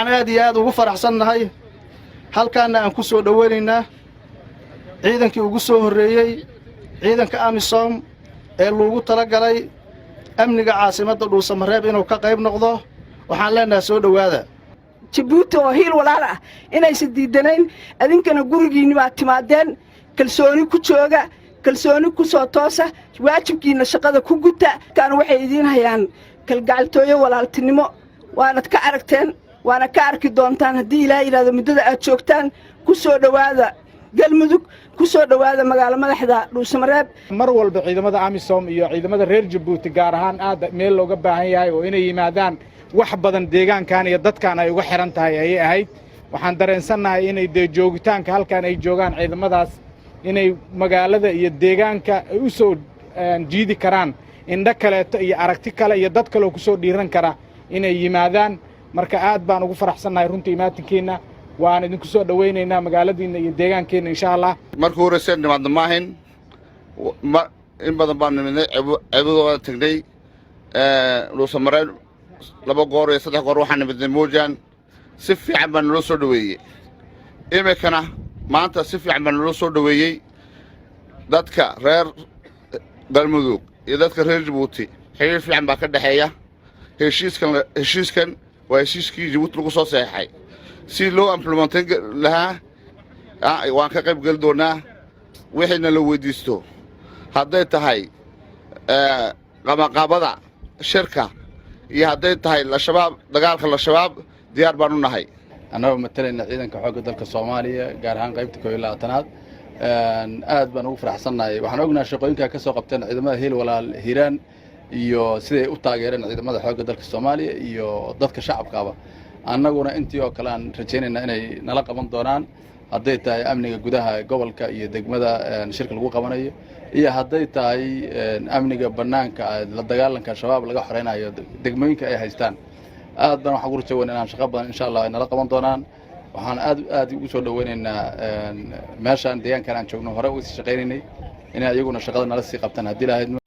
waxaan aad iyo aad ugu faraxsannahay halkaana aan ku soo dhaweynaynaa ciidankii ugu soo horreeyey ciidanka AMISOM ee loogu talagalay amniga caasimadda Dhuusamareeb inuu ka qayb noqdo waxaan leenahay soo dhawaada Djibouti oo hiil walaal ah inaysan diidanayn adinkana gurigiinni baa timaadeen kalsooni ku jooga kalsooni ku soo toosa waajibkiina shaqada ku guta taan waxay idin hayaan kalgacaltooyo walaaltinimo waanad ka aragteen waana ka arki doontaan haddii Ilaahay ilaado muddada aad joogtaan ku soo dhawaada galmudug ku soo dhawaada magaalo madaxda Dhuusamareeb mar walba ciidamada AMISOM iyo ciidamada reer Djibouti gaar ahaan aad meel looga baahan yahay oo inay yimaadaan wax badan deegaankan iyo dadkan ay uga xiran tahay ay ahayd waxaan dareensanahay inay joogitaanka halkan ay joogaan ciidamadaas inay magaalada iyo deegaanka u soo jiidi karaan indha kale iyo aragti kale iyo dad kale oo ku soo dhiiran kara inay yimaadaan marka aad baan ugu faraxsanahay runtii imaatinkeena waan idinku soo dhaweynaynaa magaaladiina iyo deegaankeena insha Allah markuu horeysay nimaadna maahin in badan baan nimidnay ceebadooda tagnay Dhuusamareeb 2 goor iyo 3 goor waxaan nimidnay Moojaan si fiican baan noo soo dhaweeyay imikana maanta si fiican baan noo soo dhaweeyay dadka reer galmudug iyo dadka reer Djibouti xiriir fiican baa ka dhaxeeya heshiiskan waa heshiiskii Djibouti lagu soo saxay si loo implementin lahaa waan ka qayb gal doonaa wixina la weydiisto hadday tahay qabanqaabada shirka iyo hadday tahay la-shabaab dagaalka la-shabaab diyaar baan u nahay annaga matalayna ciidanka xoogga dalka Soomaaliya gaar ahaan qaybta 12aad aad baan ugu faraxsanahay waxaan ognahay shaqooyinka ka soo qabteen ciidamada hiil walaal Hiiraan iyo siday u taageereen ciidamada xoogga dalka Soomaaliya iyo dadka shacabkaaba annaguna intii oo kale aan rajaynayna inay nala qaban doonaan hadday tahay amniga gudaha gobolka iyo degmada shirka lagu qabanayo iyo hadday tahay amniga banaanka la dagaalanka shabaab laga xoreynayo degmooyinka ay haystaan aad baan wax ugu rajaynaa inaan shaqo badan insha Allah nala qaban doonaan waxaan aad ugu soo dhaweynaynaa meeshaan deegaankan aan joogno hore u shaqeynay inay ayaguna shaqada nala sii qabtaan haddii Ilaahay